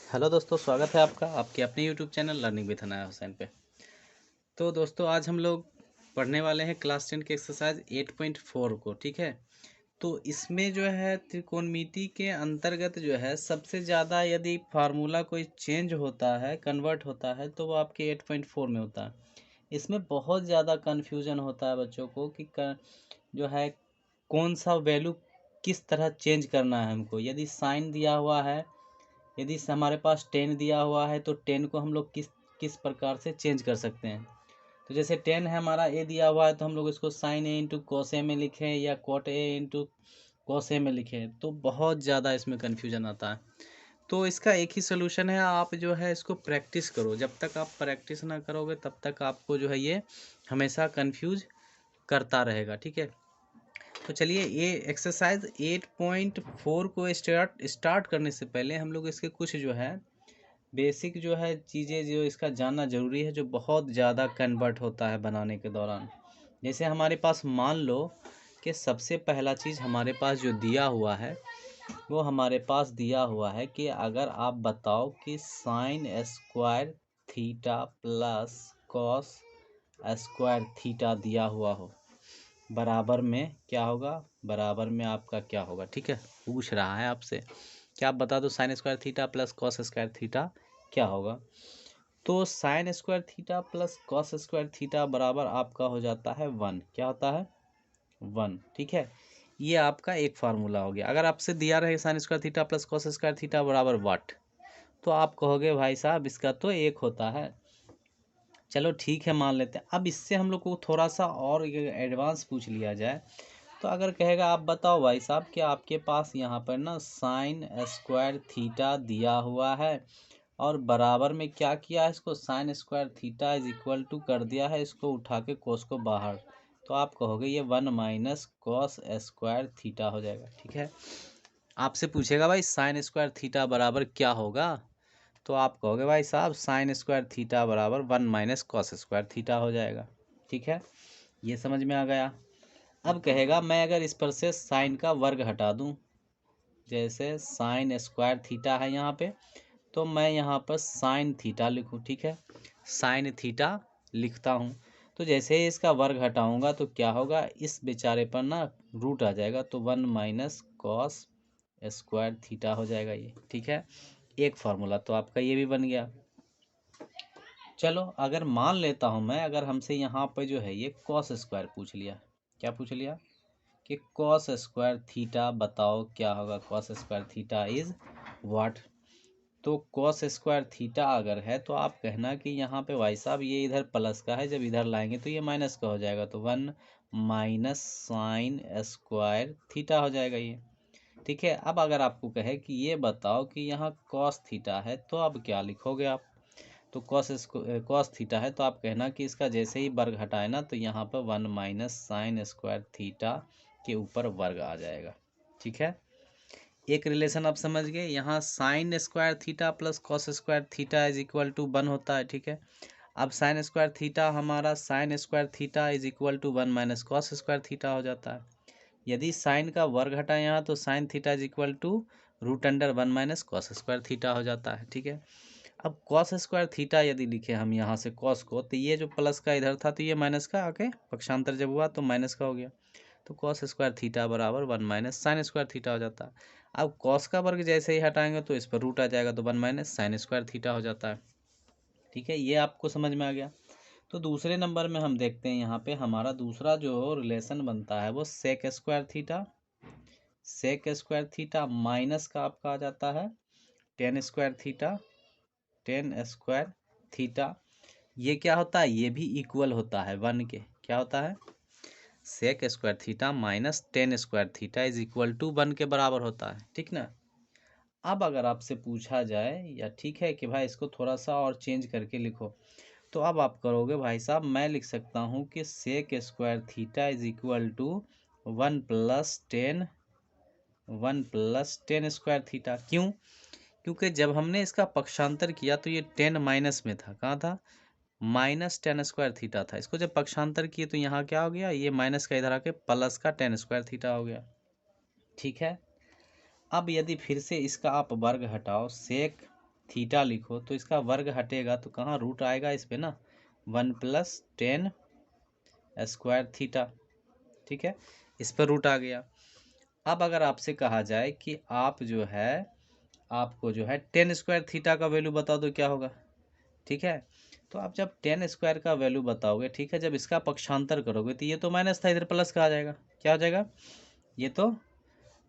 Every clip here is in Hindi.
हेलो दोस्तों, स्वागत है आपका आपके अपने YouTube channel learning with Anaya Hussain पे। तो दोस्तों आज हम लोग पढ़ने वाले हैं क्लास 10 के एक्सरसाइज 8.4 को। ठीक है, तो इसमें जो है त्रिकोणमिति के अंतर्गत जो है सबसे ज़्यादा यदि फार्मूला कोई चेंज होता है, कन्वर्ट होता है, तो वो आपके 8.4 में होता है। इसमें बहुत ज़्यादा कन्फ्यूजन होता है बच्चों को कि जो है कौन सा वैल्यू किस तरह चेंज करना है हमको। यदि साइन दिया हुआ है, यदि हमारे पास 10 दिया हुआ है तो 10 को हम लोग किस किस प्रकार से चेंज कर सकते हैं। तो जैसे 10 है हमारा, ए दिया हुआ है तो हम लोग इसको sign A into cos A में लिखें या cot A into cos A में लिखें, तो बहुत ज़्यादा इसमें कन्फ्यूजन आता है। तो इसका एक ही सोल्यूशन है, आप जो है इसको प्रैक्टिस करो। जब तक आप प्रैक्टिस ना करोगे तब तक आपको जो है ये हमेशा कन्फ्यूज करता रहेगा। ठीक है, तो चलिए ये एक्सरसाइज 8.4 को स्टार्ट करने से पहले हम लोग इसके कुछ जो है बेसिक जो है चीज़ें जो इसका जानना ज़रूरी है, जो बहुत ज़्यादा कन्वर्ट होता है बनाने के दौरान। जैसे हमारे पास मान लो कि सबसे पहला चीज़ हमारे पास जो दिया हुआ है, वो हमारे पास दिया हुआ है कि अगर आप बताओ कि sine square theta plus cos square theta दिया हुआ हो, बराबर में क्या होगा, बराबर में आपका क्या होगा। ठीक है, पूछ रहा है आपसे क्या, आप बता दो sign square theta plus cos square theta क्या होगा। तो sign square theta plus cos square theta बराबर आपका हो जाता है 1। क्या होता है? 1। ठीक है, ये आपका एक फार्मूला हो गया। अगर आपसे दिया रहे sign square theta plus cos square theta बराबर वाट, तो आप कहोगे भाई साहब इसका तो एक होता है। चलो ठीक है, मान लेते हैं। अब इससे हम लोग को थोड़ा सा और एडवांस पूछ लिया जाए, तो अगर कहेगा आप बताओ भाई साहब कि आपके पास यहाँ पर ना साइन स्क्वायर थीटा दिया हुआ है और बराबर में क्या किया है, इसको sine square theta is equal to कर दिया है, इसको उठा के कोस को बाहर, तो आप कहोगे ये 1 माइनस कॉस स्क्वायर थीटा हो जाएगा। ठीक है, आपसे पूछेगा भाई साइन स्क्वायर थीटा बराबर क्या होगा, तो आप कहोगे भाई साहब साइन स्क्वायर थीटा बराबर 1 माइनस कॉस स्क्वायर थीटा हो जाएगा। ठीक है, ये समझ में आ गया। अब कहेगा मैं अगर इस पर से साइन का वर्ग हटा दूं, जैसे साइन स्क्वायर थीटा है यहाँ पे, तो मैं यहाँ पर साइन थीटा लिखूँ। ठीक है, साइन थीटा लिखता हूँ, तो जैसे ही इसका वर्ग हटाऊंगा तो क्या होगा, इस बेचारे पर ना रूट आ जाएगा, तो 1 माइनस कॉस स्क्वायर थीटा हो जाएगा ये। ठीक है, एक फार्मूला तो आपका ये भी बन गया। चलो अगर मान लेता हूँ मैं, अगर हमसे यहाँ पर जो है ये कॉस स्क्वायर पूछ लिया, क्या पूछ लिया कि कॉस स्क्वायर थीटा बताओ क्या होगा, cos square theta is what. तो कॉस स्क्वायर थीटा अगर है तो आप कहना कि यहाँ पे भाई साहब ये इधर प्लस का है, जब इधर लाएंगे तो ये माइनस का हो जाएगा, तो 1 माइनस साइन स्क्वायर थीटा हो जाएगा ये। ठीक है, अब अगर आपको कहे कि ये बताओ कि यहाँ कॉस थीटा है, तो अब क्या लिखोगे आप। तो कॉस थीटा है तो आप कहना कि इसका जैसे ही वर्ग हटाए ना, तो यहाँ पर 1 माइनस साइन स्क्वायर थीटा के ऊपर वर्ग आ जाएगा। ठीक है, एक रिलेशन आप समझ गए। यहाँ sine square theta plus cos square theta is equal to 1 होता है। ठीक है, अब साइन स्क्वायर थीटा हमारा sine square theta is equal to 1 minus cos square theta हो जाता है। यदि साइन का वर्ग हटाए यहाँ, तो sine theta is equal to root under 1 minus cos square theta हो जाता है। ठीक है, अब कॉस स्क्वायर थीटा यदि लिखे हम यहाँ से कॉस को, तो ये जो प्लस का इधर था तो ये माइनस का आके पक्षांतर जब हुआ तो माइनस का हो गया, तो कॉस स्क्वायर थीटा बराबर 1 माइनस साइन स्क्वायर थीटा हो जाता है। अब कॉस का वर्ग जैसे ही हटाएंगे तो इस पर रूट आ जाएगा, तो 1 माइनस साइन स्क्वायर थीटा हो जाता है। ठीक है, ये आपको समझ में आ गया। तो दूसरे नंबर में हम देखते हैं, यहाँ पे हमारा दूसरा जो रिलेशन बनता है वो sec square theta, sec square theta minus का आपका आ जाता है tan square theta, tan square theta. ये क्या होता है, ये भी इक्वल होता है 1 के। क्या होता है, sec square theta minus tan square theta is equal to 1 के बराबर होता है। ठीक ना। अब अगर आपसे पूछा जाए या ठीक है कि भाई इसको थोड़ा सा और चेंज करके लिखो, तो अब आप करोगे भाई साहब मैं लिख सकता हूँ कि sec square theta is equal to 1 plus tan square theta. क्यों? क्योंकि जब हमने इसका पक्षांतर किया तो ये 10 माइनस में था, कहाँ था, माइनस टेन स्क्वायर थीटा था। इसको जब पक्षांतर किए तो यहाँ क्या हो गया, ये माइनस का इधर आके प्लस का टेन स्क्वायर थीटा हो गया। ठीक है, अब यदि फिर से इसका आप वर्ग हटाओ, सेक थीटा लिखो तो इसका वर्ग हटेगा तो कहाँ रूट आएगा इस पे ना, 1 + tan स्क्वायर थीटा, ठीक है, इस पर रूट आ गया। अब अगर आपसे कहा जाए कि आप जो है आपको जो है tan स्क्वायर थीटा का वैल्यू बता दो क्या होगा, ठीक है। तो आप जब tan स्क्वायर का वैल्यू बताओगे, ठीक है, जब इसका पक्षांतर करोगे तो ये तो माइनस था, इधर प्लस का आ जाएगा, क्या हो जाएगा, ये तो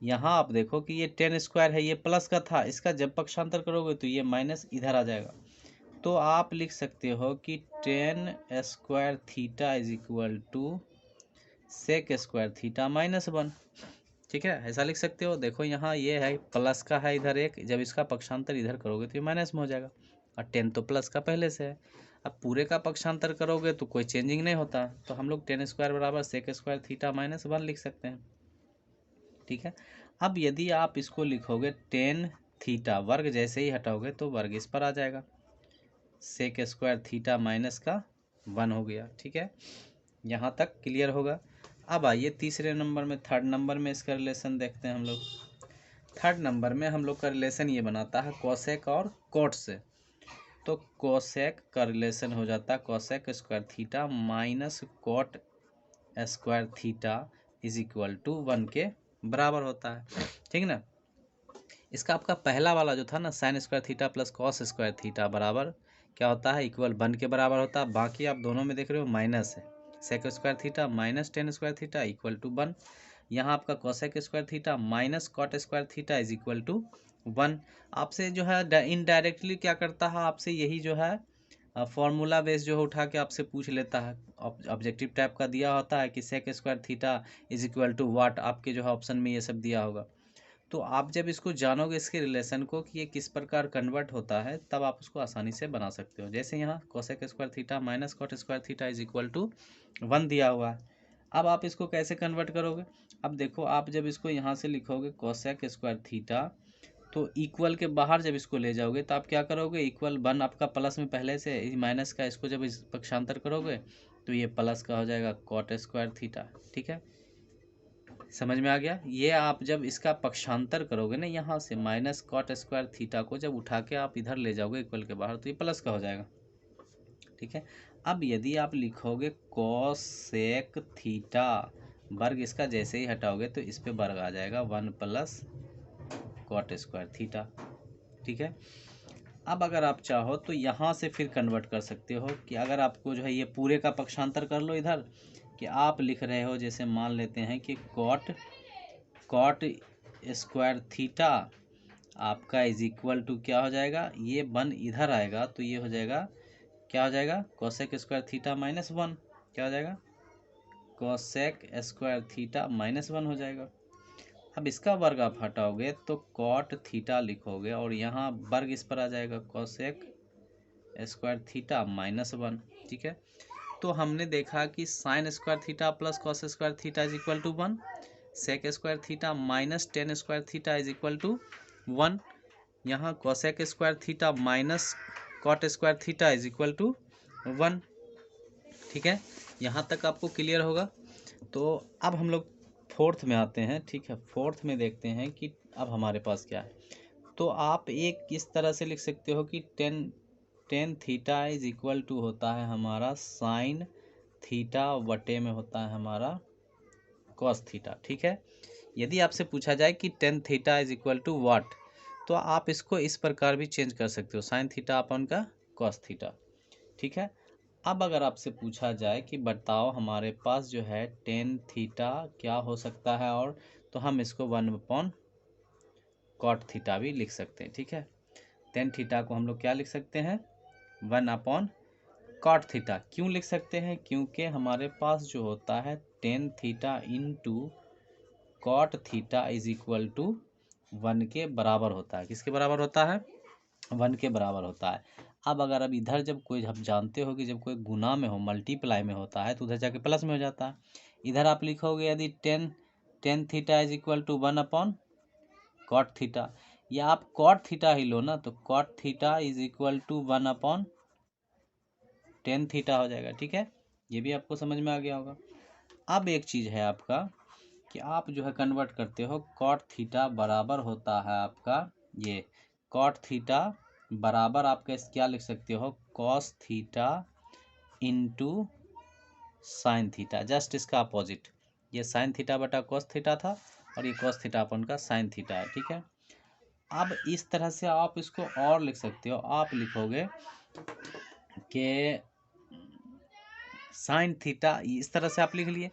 यहाँ आप देखो कि ये tan स्क्वायर है, ये प्लस का था, इसका जब पक्षांतर करोगे तो ये माइनस इधर आ जाएगा। तो आप लिख सकते हो कि tan square theta is equal to sec square theta -1, ठीक है, ऐसा लिख सकते हो। देखो यहाँ ये है प्लस का है इधर एक, जब इसका पक्षांतर इधर करोगे तो ये माइनस में हो जाएगा, और tan तो प्लस का पहले से है। अब पूरे का पक्षांतर करोगे तो कोई चेंजिंग नहीं होता, तो हम लोग tan स्क्वायर बराबर सेक स्क्वायर थीटा -1 लिख सकते हैं, ठीक है। अब यदि आप इसको लिखोगे tan थीटा, वर्ग जैसे ही हटाओगे तो वर्ग इस पर आ जाएगा, सेक स्क्वायर थीटा -1 हो गया, ठीक है, यहाँ तक क्लियर होगा। अब आइए तीसरे नंबर में, थर्ड नंबर में इसका रिलेशन देखते हैं हम लोग। थर्ड नंबर में हम लोग का रिलेशन ये बनाता है कोसेक और कोट से। तो कोसेक का रिलेशन हो जाता है cosec square theta minus cot square theta is equal to 1 के बराबर होता है, ठीक ना। इसका आपका पहला वाला जो था ना sign square theta plus cos square theta बराबर क्या होता है, इक्वल 1 के बराबर होता है। बाकी आप दोनों में देख रहे हो माइनस है, sec square theta minus tan square theta equal to 1। यहाँ आपका cosec square theta minus cot square theta is equal to 1। आपसे जो है इनडायरेक्टली क्या करता है, आपसे यही जो है फॉर्मूला बेस जो है उठा के आपसे पूछ लेता है, ऑब्जेक्टिव टाइप का दिया होता है कि sec square theta is equal to what, आपके जो है ऑप्शन में ये सब दिया होगा। तो आप जब इसको जानोगे इसके रिलेशन को कि ये किस प्रकार कन्वर्ट होता है, तब आप उसको आसानी से बना सकते हो। जैसे यहाँ cosec square theta minus cot square theta is equal to 1 दिया हुआ है। अब आप इसको कैसे कन्वर्ट करोगे, अब देखो आप जब इसको यहाँ से लिखोगे कोसेक स्क्वायर थीटा, तो इक्वल के बाहर जब इसको ले जाओगे तो आप क्या करोगे, इक्वल 1 आपका प्लस में पहले से माइनस का, इसको जब इस पक्षांतर करोगे तो ये प्लस का हो जाएगा कॉट स्क्वायर थीटा, ठीक है, समझ में आ गया। ये आप जब इसका पक्षांतर करोगे ना यहाँ से माइनस कॉट स्क्वायर थीटा को जब उठा के आप इधर ले जाओगे इक्वल के बाहर तो ये प्लस का हो जाएगा, ठीक है। अब यदि आप लिखोगे कोसेक थीटा, वर्ग इसका जैसे ही हटाओगे तो इस पे वर्ग आ जाएगा 1 + कॉट स्क्वायर थीटा, ठीक है। अब अगर आप चाहो तो यहाँ से फिर कन्वर्ट कर सकते हो कि अगर आपको जो है ये पूरे का पक्षांतर कर लो इधर, कि आप लिख रहे हो जैसे मान लेते हैं कि कॉट स्क्वायर थीटा आपका इज इक्वल टू क्या हो जाएगा, ये 1 इधर आएगा तो ये हो जाएगा, क्या हो जाएगा, कोसेक स्क्वायर थीटा -1, क्या हो जाएगा, कोसेक स्क्वायर थीटा -1 हो जाएगा। अब इसका वर्ग आप हटाओगे तो कॉट थीटा लिखोगे और यहाँ वर्ग इस पर आ जाएगा कोसेक स्क्वायर थीटा -1, ठीक है। तो हमने देखा कि sine square theta plus cos square theta is equal to 1, sec square theta minus tan square theta is equal to 1, यहाँ cosec square theta minus cot square theta is equal to 1, ठीक है, यहाँ तक आपको क्लियर होगा। तो अब हम लोग फोर्थ में आते हैं, ठीक है। फोर्थ में देखते हैं कि अब हमारे पास क्या है। तो आप एक इस तरह से लिख सकते हो कि tan theta is equal to होता है हमारा साइन थीटा बटे में होता है हमारा कॉस थीटा, ठीक है। यदि आपसे पूछा जाए कि tan theta is equal to what, तो आप इसको इस प्रकार भी चेंज कर सकते हो, साइन थीटा अपन का कॉस थीटा, ठीक है। अब अगर आपसे पूछा जाए कि बताओ हमारे पास जो है टेन थीटा क्या हो सकता है, और तो हम इसको 1 कॉट थीटा भी लिख सकते हैं, ठीक है। टेन थीटा को हम लोग क्या लिख सकते हैं, 1 कॉट थीटा। क्यों लिख सकते हैं, क्योंकि हमारे पास जो होता है tan theta into cot theta is equal to 1 के बराबर होता है। किसके बराबर होता है, 1 के बराबर होता है। अब इधर जब कोई, हम जानते हो कि जब कोई गुना में हो, मल्टीप्लाई में होता है तो उधर जाके प्लस में हो जाता है। इधर आप लिखोगे यदि tan theta is equal to 1 cot theta, या आप कॉट थीटा ही लो ना, तो cot theta is equal to 1/10 theta हो जाएगा, ठीक है। ये भी आपको समझ में आ गया होगा। अब एक चीज़ है आपका कि आप जो है कन्वर्ट करते हो, कॉट थीटा बराबर होता है आपका ये कॉट थीटा बराबर आपका क्या लिख सकते हो, cos theta into sine theta, just इसका अपोजिट। ये साइन थीटा बटा कॉस थीटा था और ये कॉस थीटा अपन का साइन थीटा है, ठीक है। अब इस तरह से आप इसको और लिख सकते हो, आप लिखोगे कि साइन थीटा, इस तरह से आप लिख लिए।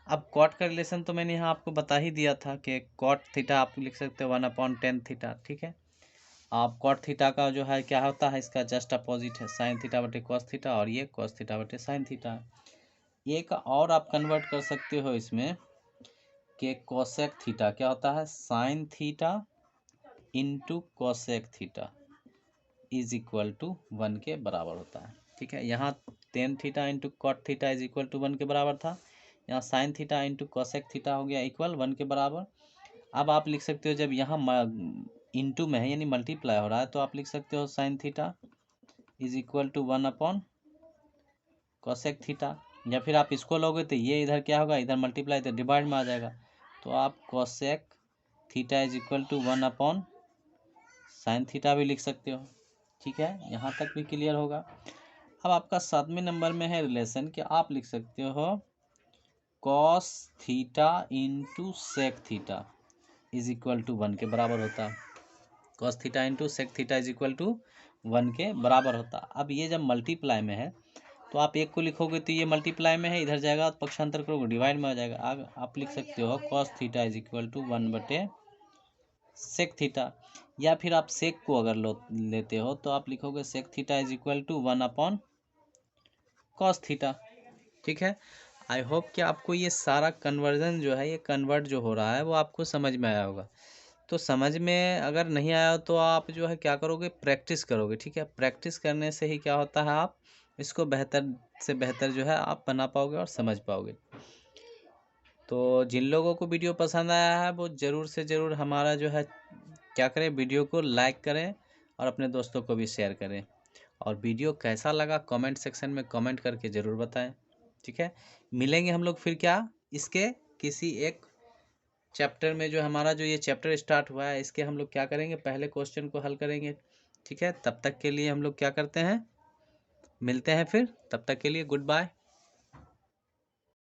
अब कॉट का रिलेशन तो मैंने यहाँ आपको बता ही दिया था कि कॉट थीटा आप लिख सकते हो 1/10 थीटा, ठीक है। आप कॉट थीटा का जो है क्या होता है, इसका जस्ट अपोजिट है, साइन थीटा बटे कॉस थीटा, और ये कॉस थीटा बटे साइन थीटा है। एक और आप कन्वर्ट कर सकते हो इसमें कि कोसेक थीटा क्या होता है, sine theta into cosec theta is equal to 1 के बराबर होता है, ठीक है। यहाँ tan theta into cot theta is equal to 1 के बराबर था, यहाँ sine theta into cosec theta हो गया इक्वल 1 के बराबर। अब आप लिख सकते हो, जब यहाँ इंटू में है यानी मल्टीप्लाई हो रहा है, तो आप लिख सकते हो sine theta is equal to 1 cosec theta, या फिर आप इसको लोगे तो ये इधर क्या होगा, इधर मल्टीप्लाई तो डिवाइड में आ जाएगा, तो आप cosec theta is equal to 1 sine theta भी लिख सकते हो, ठीक है। यहाँ तक भी क्लियर होगा। अब आपका 7वें नंबर में है रिलेशन कि आप लिख सकते हो cos theta into sec theta is equal to 1 के बराबर होता है। Cos theta into sec theta is equal to 1 के बराबर होता है। अब ये जब मल्टीप्लाई में है तो आप एक को लिखोगे तो ये मल्टीप्लाई में है, इधर जाएगा तो पक्षांतर करोगे डिवाइड में आ जाएगा। अब आप लिख सकते हो cos theta is equal to 1 बटे सेक थीटा, या फिर आप सेक को अगर लेते हो तो आप लिखोगे sec theta is equal to 1 cos theta, ठीक है। आई होप कि आपको ये सारा कन्वर्जन जो है, ये कन्वर्ट जो हो रहा है वो आपको समझ में आया होगा। तो समझ में अगर नहीं आया तो आप जो है क्या करोगे, प्रैक्टिस करोगे, ठीक है। प्रैक्टिस करने से ही क्या होता है, आप इसको बेहतर से बेहतर जो है आप बना पाओगे और समझ पाओगे। तो जिन लोगों को वीडियो पसंद आया है वो ज़रूर से ज़रूर हमारा जो है क्या करें, वीडियो को लाइक करें और अपने दोस्तों को भी शेयर करें। और वीडियो कैसा लगा कमेंट सेक्शन में कमेंट करके ज़रूर बताएं, ठीक है। मिलेंगे हम लोग फिर क्या, इसके किसी एक चैप्टर में, जो हमारा जो ये चैप्टर स्टार्ट हुआ है इसके हम लोग क्या करेंगे, पहले क्वेश्चन को हल करेंगे, ठीक है। तब तक के लिए हम लोग क्या करते हैं, मिलते हैं फिर, तब तक के लिए गुड बाय।